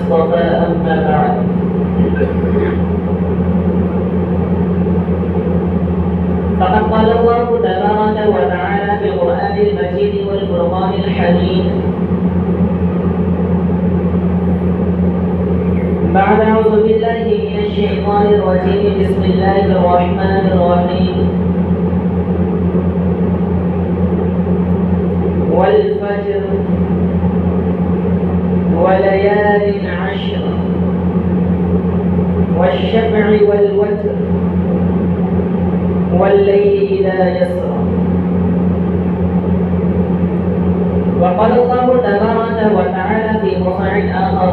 اصطفى أما بعد فقد قال الله تبارك وتعالى في القرآن المجيد والفرقان الحميد بعد أعوذ بالله من الشيطان الرجيم بسم الله الرحمن الرحيم والفجر وليال عشر والشفع والوتر والليل إذا يسر وقال الله تبارك وتعالى في موضع آخر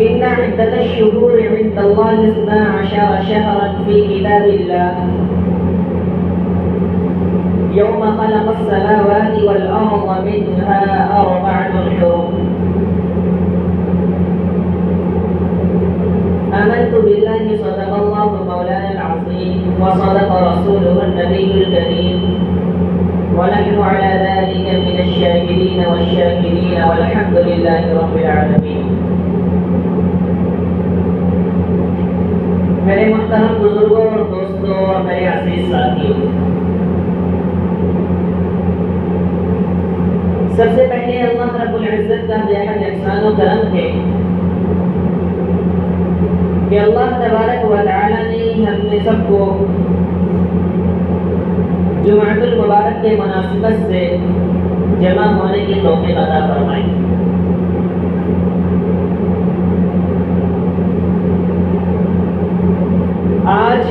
إن عدة الشهور عند الله 12 شهرا في كتاب الله يوم خلق السماوات والأرض منها 4 حرم آمنت بالله صدق الله مولانا العظيم وصدق رسوله النبي الكريم ونحن على ذلك من الشاهدين والشاكرين والحمد لله رب العالمين. میرے محترم بزرگوں اور دوستوں اور میرے عزیز ساتھیوں، سب سے پہلے اللہ رب العزت کا بےحد احسان و کرم ہے کہ اللہ تبارک و تعالی نے ہم نے سب کو جمعۃ المبارک کے مناسبت سے جمع ہونے کی توفیق عطا فرمائی. آج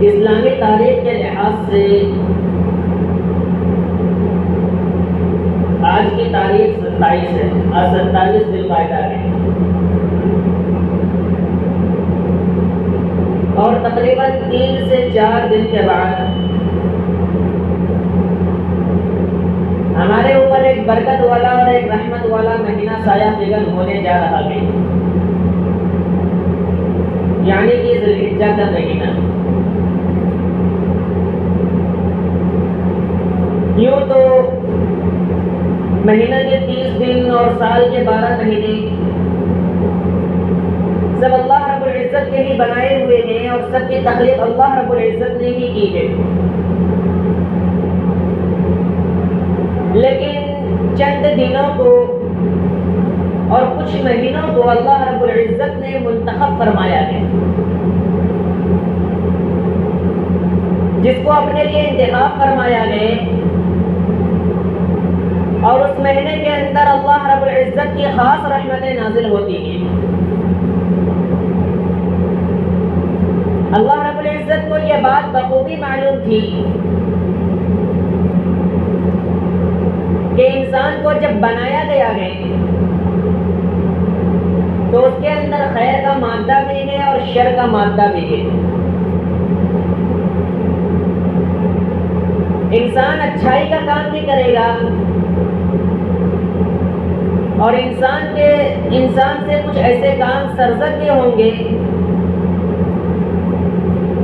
اسلامی تاریخ کے لحاظ سے آج کی تاریخ 27 ہے، آج 27 ذوالقعدہ ہے اور تقریباً 3 سے 4 دن کے بعد ہمارے اوپر ایک برکت والا اور ایک رحمت والا مہینہ سایہ فگن ہونے جا رہا ہے، یعنی کہ ذی الحجہ کا مہینہ. یوں تو مہینہ کے 30 دن اور سال کے 12 مہینے سب اللہ رب العزت کے ہی بنائے ہوئے ہیں اور سب کی تخلیق اللہ رب العزت نے ہی کی ہے، لیکن چند دنوں کو اور کچھ مہینوں کو اللہ رب العزت نے منتخب فرمایا ہے، جس کو اپنے لیے انتخاب فرمایا ہے، اور اس مہینے کے اندر اللہ رب العزت کی خاص رحمتیں نازل ہوتی ہیں. اللہ رب العزت کو یہ بات بخوبی معلوم تھی کہ انسان کو جب بنایا گیا ہے تو اس کے اندر خیر کا مادہ بھی ہے اور شر کا مادہ بھی ہے. انسان اچھائی کا کام بھی کرے گا اور انسان سے کچھ ایسے کام سرزد بھی ہوں گے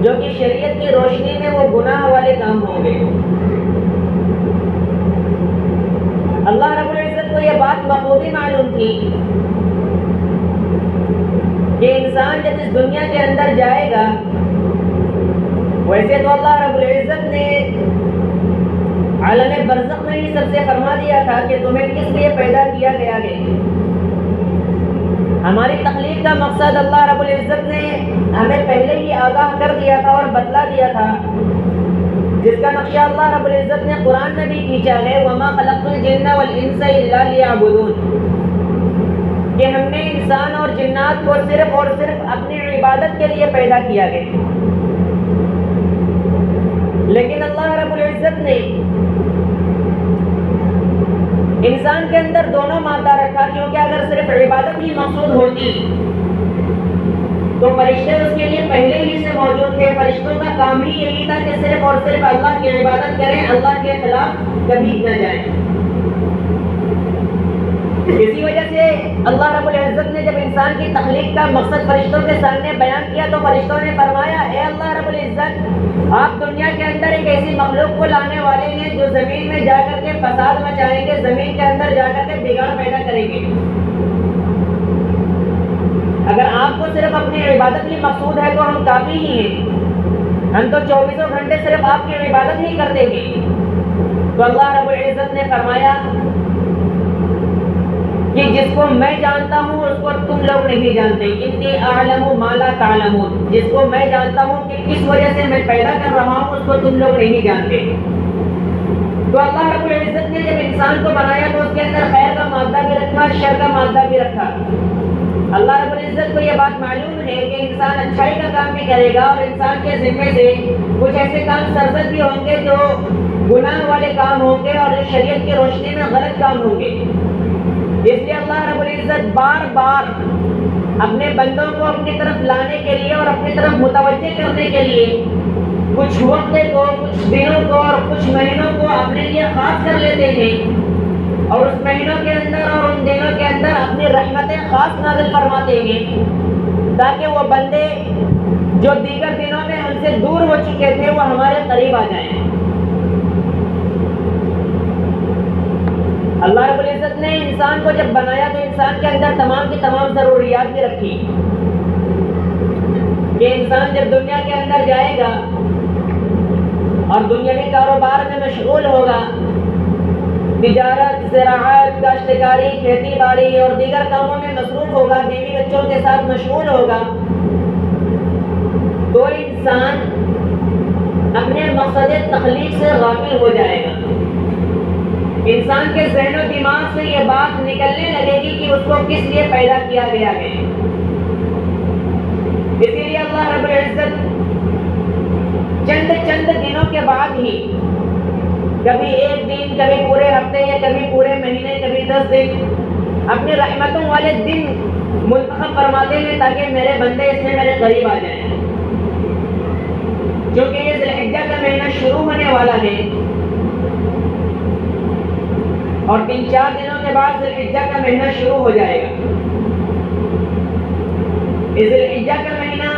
جو کہ شریعت کی روشنی میں وہ گناہ والے کام ہوں گے. اللہ رب العزت کو یہ بات بخوبی معلوم تھی کہ انسان جب اس دنیا کے اندر جائے گا، ویسے تو اللہ رب العزت نے عالم برزخ میں ہی سب سے فرما دیا تھا کہ تمہیں کس لیے پیدا کیا گیا ہے. ہماری تخلیق کا مقصد اللہ رب العزت نے ہمیں پہلے ہی آگاہ کر دیا تھا اور بتلا دیا تھا، جس کا نقشہ اللہ رب العزت نے قرآن میں بھی کھینچا ہے، وَمَا خَلَقْتُ الْجِنَّ وَالْإِنسَ إِلَّا لِيَعْبُدُونَ، کہ ہم نے انسان اور جنات کو صرف اور صرف اپنی عبادت کے لیے پیدا کیا ہے. لیکن اللہ رب العزت نے انسان کے اندر دونوں مادہ رکھا، کیونکہ اگر صرف عبادت ہی مقصود ہوتی تو فرشتے اس کے لیے پہلے ہی سے موجود تھے. فرشتوں کا کام ہی یہی تھا کہ صرف اور صرف اللہ کی عبادت کریں، اللہ کے خلاف کبھی نہ جائیں. اسی وجہ سے اللہ رب العزت نے جب انسان کی تخلیق کا مقصد فرشتوں کے سامنے بیان کیا تو فرشتوں نے فرمایا اے اللہ رب العزت، آپ دنیا کے اندر ایک ایسی مخلوق کو لانے والے ہیں جو زمین میں جا کر کے فساد مچائیں گے، زمین کے اندر جا کر کے بگاڑ پیدا کریں گے۔ اگر آپ کو صرف اپنی عبادت ہی مقصود ہے تو ہم کافی ہی ہیں، ہم تو 24 گھنٹے صرف آپ کی عبادت ہی کرتے ہیں۔ تو اللہ رب العزت نے فرمایا کہ جس کو میں جانتا ہوں اس کو تم لوگ نہیں جانتے، انی اعلم ما لا تعلمون، جس کو میں جانتا ہوں کہ کس وجہ سے میں پیدا کر رہا ہوں اس کو تم لوگ نہیں جانتے۔ تو اللہ رب العزت نے جب انسان کو بنایا تو اس کے اندر خیر کا مادہ بھی رکھا، شر کا مادہ بھی رکھا۔ اللہ رب العزت کو یہ بات معلوم ہے کہ انسان اچھائی کا کام بھی کرے گا اور انسان کے ذمے سے کچھ ایسے کام سرزد بھی ہوں گے جو گناہ والے کام ہوں گے اور شریعت کی روشنی میں غلط کام ہوں گے۔ اس لیے اللہ رب العزت بار بار اپنے بندوں کو اپنی طرف لانے کے لیے اور اپنی طرف متوجہ کرنے کے لیے کچھ وقت کو، کچھ دنوں کو اور کچھ مہینوں کو اپنے لیے خاص کر لیتے ہیں، اور اس مہینوں کے اندر اور ان دنوں کے اندر اپنی رحمتیں خاص نازل فرماتے ہیں تاکہ وہ بندے جو دیگر دنوں میں ہم سے دور ہو چکے تھے وہ ہمارے قریب آ جائیں۔ اللہ رب العزت نے انسان کو جب بنایا تو انسان کے اندر تمام کی تمام ضروریات بھی رکھی کہ انسان جب دنیا کے اندر جائے گا اور دنیاوی کاروبار میں مشغول ہوگا، تجارت، زراعت، کاشتکاری، کھیتی باڑی اور دیگر کاموں میں مصروف ہوگا، بیوی بچوں کے ساتھ مشغول ہوگا، تو انسان اپنے مقصد تخلیق سے غافل ہو جائے گا۔ انسان کے ذہن و دماغ سے یہ بات نکلنے لگے گی کہ اس کو کس لیے پیدا کیا گیا ہے۔ اسی لیے اللہ رب العزت چند دنوں کے بعد ہی، کبھی ایک دن، کبھی پورے ہفتے یا کبھی پورے مہینے، کبھی 10 دن اپنی رحمتوں والے دن منتخب فرماتے ہیں تاکہ میرے بندے اس میں میرے قریب آ جائیں۔ کیونکہ یہ ذی الحجہ کا مہینہ شروع ہونے والا ہے اور 3-4 دنوں کے بعد ذی الحجہ کا مہینہ شروع ہو جائے گا۔ ذی الحجہ کا مہینہ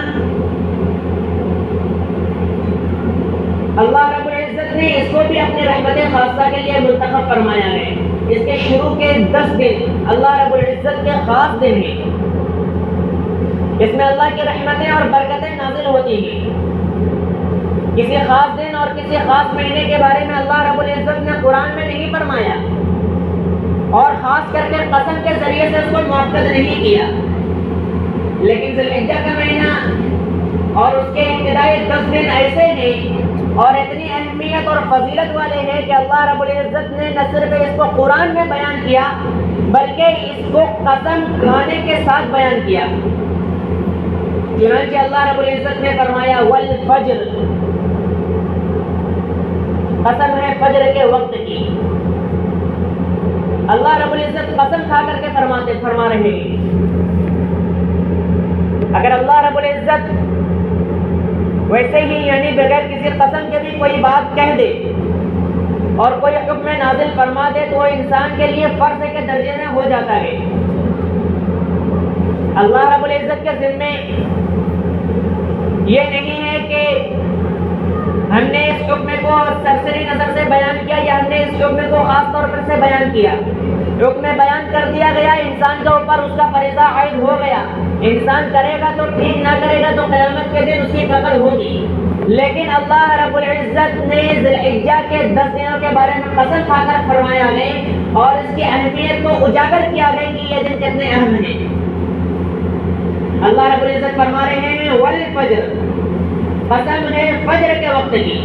اللہ رب العزت نے اس کو بھی اپنی رحمت خاصہ کے لیے منتخب فرمایا ہے۔ اس کے شروع کے 10 دن اللہ رب العزت کے خاص دن ہیں، اس میں اللہ کی رحمتیں اور برکتیں نازل ہوتی ہیں۔ کسی خاص دن اور کسی خاص مہینے کے بارے میں اللہ رب العزت نے قرآن میں نہیں فرمایا اور خاص کر کے قسم کے ذریعے سے اس کو مؤکد نہیں کیا، لیکن ذی الحجہ کا مہینہ اور اس کے ابتدائی 10 دن ایسے ہیں اور اتنی اہمیت اور فضیلت والے ہیں کہ اللہ رب العزت نے نہ صرف اس کو قرآن میں بیان کیا بلکہ اس کو قسم کھانے کے ساتھ بیان کیا۔ چنانچہ اللہ رب العزت نے فرمایا والفجر، قسم ہے فجر کے وقت کی۔ اللہ رب العزت قسم کھا کر کے فرما رہے ہیں۔ اگر اللہ رب العزت ویسے ہی یعنی بغیر کسی قسم کے بھی کوئی بات کہہ دے اور کوئی حکم نازل فرما دے تو وہ انسان کے لیے فرض کے درجے میں ہو جاتا ہے۔ اللہ رب العزت کے ذمے یہ نہیں ہے کہ ہم نے اس حکم کو سرسری نظر سے بیان کیا یا ہم نے اس حکم کو خاص طور پر سے بیان کیا۔ حکم بیان کر دیا گیا، انسان کے اوپر اس کا فریضہ عائد ہو گیا، انسان کرے گا تو ٹھیک، نہ کرے گا تو قیامت کے دن اس کی قدر ہوگی۔ لیکن اللہ رب العزت نے ذی الحجہ کے 10 دنوں کے بارے میں قسم کھا کر فرمایا ہے اور اس کی اہمیت کو اجاگر کیا ہے کہ یہ دن کتنے اہم ہیں۔ اللہ رب العزت فرما رہے ہیں والفجر، قسم ہے فجر کے وقت کی۔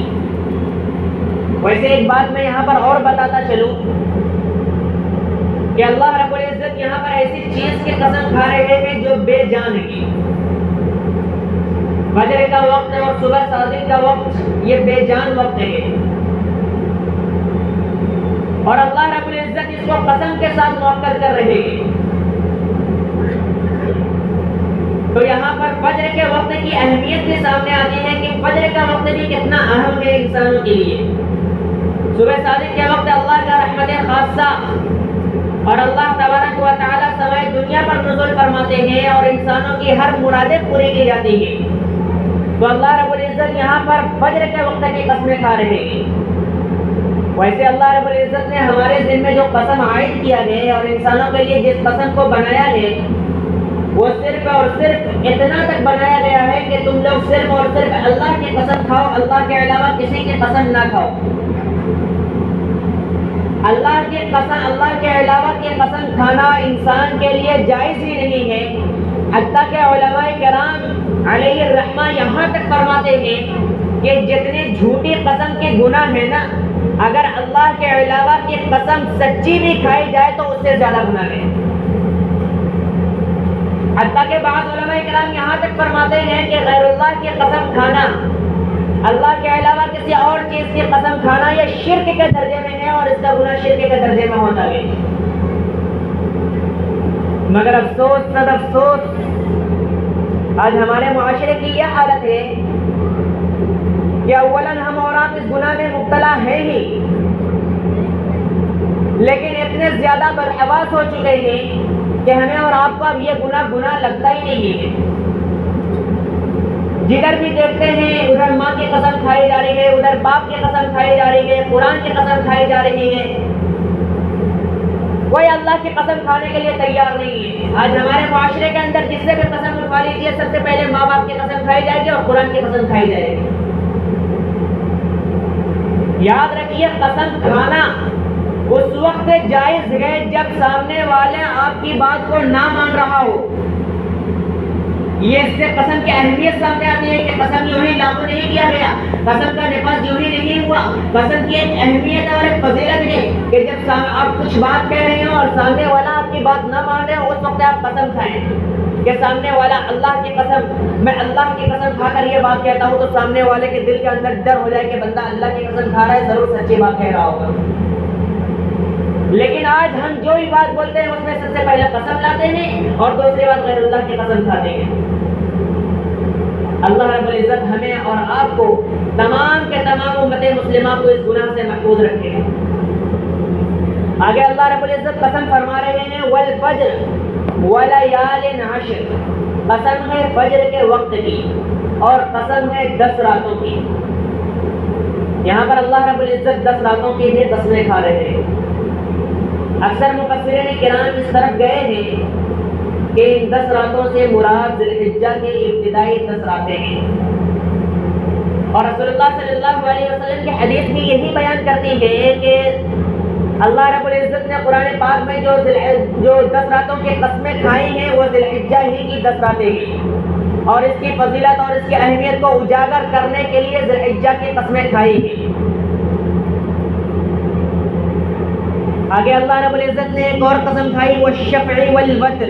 ویسے ایک بات میں یہاں پر اور بتاتا چلوں کہ اللہ رب العزت یہاں پر ایسی چیز کی قسم کھا رہے ہیں جو بے جان ہے۔ فجر کا وقت اور صبح صادق کا وقت یہ بے جان وقت ہے، اور اللہ رب العزت اس کو قسم کے ساتھ مؤکد کر رہے ہیں۔ تو یہاں پر فجر کے وقت کی اہمیت بھی سامنے آتی ہے کہ فجر کا وقت بھی کتنا اہم ہے انسانوں کے لیے۔ صبح صادق کے وقت اللہ کا رحمت خاصہ اور اللہ تبارک و تعالیٰ سمائے دنیا پر نزول فرماتے ہیں اور انسانوں کی ہر مرادیں پوری کی جاتی ہیں، تو اللہ رب العزت یہاں پر فجر کے وقت کی قسمیں کھا رہے ہیں۔ ویسے اللہ رب العزت نے ہمارے ذمہ جو قسم عائد کیا ہے اور انسانوں کے لیے جس قسم کو بنایا ہے وہ صرف اور صرف اتنا تک بنایا گیا ہے کہ تم لوگ صرف اور صرف اللہ کی قسم کھاؤ، اللہ کے علاوہ کسی کی قسم نہ کھاؤ۔ اللہ کی قسم، اللہ کے علاوہ کی قسم کھانا انسان کے لیے جائز ہی نہیں ہے، حتیٰ کہ علماء کرام علیہ الرحمہ یہاں تک فرماتے ہیں کہ جتنے جھوٹی قسم کے گناہ ہیں نا، اگر اللہ کے علاوہ کی قسم سچی بھی کھائی جائے تو اس سے زیادہ گناہ ہے۔ حتیٰ کہ بعض علماء کرام یہاں تک فرماتے ہیں کہ غیر اللہ کی قسم کھانا، اللہ کے علاوہ کسی اور چیز کی قسم کھانا، یہ شرک کے درجے میں ہے اور اس کا گناہ شرک کے درجے میں ہوتا ہے۔ مگر افسوس صد افسوس، آج ہمارے معاشرے کی یہ حالت ہے کہ اولاً ہم اور آپ اس گناہ میں مبتلا ہیں ہی، لیکن اتنے زیادہ بدحواس ہو چکے ہیں کہ ہمیں اور آپ کو اب یہ گناہ لگتا ہی نہیں ہے۔ جدھر بھی دیکھتے ہیں ادھر ماں کی قسم کھائی جا رہی ہے، ادھر باپ کی قسم کھائی جا رہی ہے، قرآن کی قسم کھائی جا رہی ہے، کوئی اللہ کی قسم کھانے کے لیے تیار نہیں ہے۔ آج ہمارے معاشرے کے اندر جس سے بھی قسم اٹھوا لیجیے، سب سے پہلے ماں باپ کی قسم کھائی جائے گی اور قرآن کی قسم کھائی جائے گی۔ یاد رکھیے، قسم کھانا اس وقت جائز ہے جب سامنے والے آپ کی بات کو نہ مان رہا ہو۔ یہ اس سے قسم کی اہمیت سامنے آتی ہے کہ قسم یوں ہی لاگو نہیں کیا گیا، قسم کا نفاذ یوں ہی نہیں ہوا۔ قسم کی ایک اہمیت اور ایک فضیلت ہے کہ جب آپ کچھ بات کہہ رہے ہو اور سامنے والا آپ کی بات نہ مان رہے ہو، اس وقت آپ قسم کھائیں کہ سامنے والا اللہ کی قسم، میں اللہ کی قسم کھا کر یہ بات کہتا ہوں، تو سامنے والے کے دل کے اندر ڈر ہو جائے کہ بندہ اللہ کی قسم کھا رہا ہے، ضرور سچی بات کہہ رہا ہوگا۔ لیکن آج ہم جو بھی بات بولتے ہیں اس میں سب سے پہلے قسم لاتے ہیں اور دوسری بات غیر اللہ کی قسم کھاتے ہیں۔ اللہ رب العزت ہمیں اور آپ کو، تمام کے تمام امت مسلمہ کو اس گناہ سے محفوظ رکھے۔ آگے اللہ رب العزت قسم فرما رہے ہیں والفجر ولیال عشر، قسم ہے فجر کے وقت کی اور قسم ہے 10 راتوں کی۔ یہاں پر اللہ رب العزت 10 راتوں کی بھی قسمیں کھا رہے ہیں۔ اکثر مفسرین کرام اس طرف گئے ہیں کہ ان 10 راتوں سے مراد ذی الحجہ کی ابتدائی 10 راتیں ہیں، اور رسول اللہ صلی اللہ علیہ وسلم کی حدیث بھی یہی بیان کرتی ہے کہ اللہ رب العزت نے قرآن پاک میں جو 10 راتوں کی قسمیں کھائی ہیں وہ ذی الحجہ ہی کی 10 راتیں ہیں، اور اس کی فضیلت اور اس کی اہمیت کو اجاگر کرنے کے لیے ذی الحجہ کی قسمیں کھائی ہیں۔ آگے اللہ رب العزت نے ایک اور قسم کھائی، والشفع والوتر،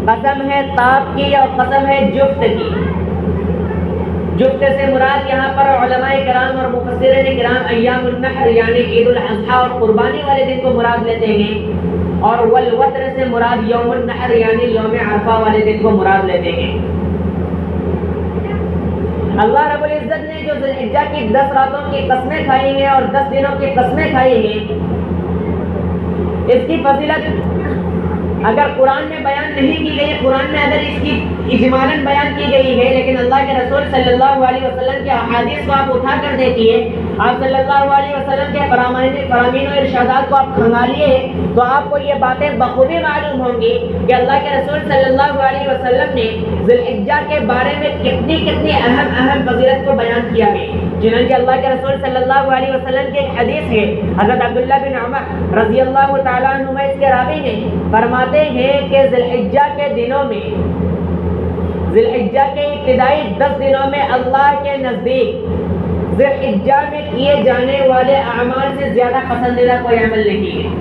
قسم ہے تاپ کی اور قسم ہے جفت کی۔ جفت سے مراد یہاں پر علماء کرام اور مفسرین کرام ایام النحر یعنی عید الاضحیٰ اور قربانی والے دن کو مراد لیتے ہیں، اور والوتر سے مراد یوم النحر یعنی یوم عرفہ والے دن کو مراد لیتے ہیں۔ اللہ رب العزت نے جو ذی الحجہ کی 10 راتوں کی قسمیں کھائی ہیں اور 10 دنوں کی قسمیں کھائی ہیں، اس کی فضیلت اگر قرآن میں بیان نہیں کی گئی، قرآن میں اگر اس کی اجمالاً بیان کی گئی ہے، لیکن اللہ کے رسول صلی اللہ علیہ وسلم کے احادیث کو آپ اٹھا کر دیکھیے، آپ صلی اللہ علیہ وسلم کے فرامین و ارشادات کو آپ کھنگالیے تو آپ کو یہ باتیں بخوبی معلوم ہوں گی کہ اللہ کے رسول صلی اللہ علیہ وسلم نے ذی الحجہ کے بارے میں کتنی اہم فضیلت کو بیان کیا ہے۔ چنانچہ اللہ کے رسول صلی اللہ علیہ وسلم کی ایک حدیث ہے، حضرت عبداللہ بن عمر رضی اللہ تعالیٰ عنہ اس کے راوی نے فرماتے ہیں کہ ذی الحجہ کے دنوں میں، ذی الحجہ کے ابتدائی 10 دنوں میں اللہ کے نزدیک ذی الحجہ میں کیے جانے والے اعمال سے زیادہ پسندیدہ کوئی عمل نہیں ہے۔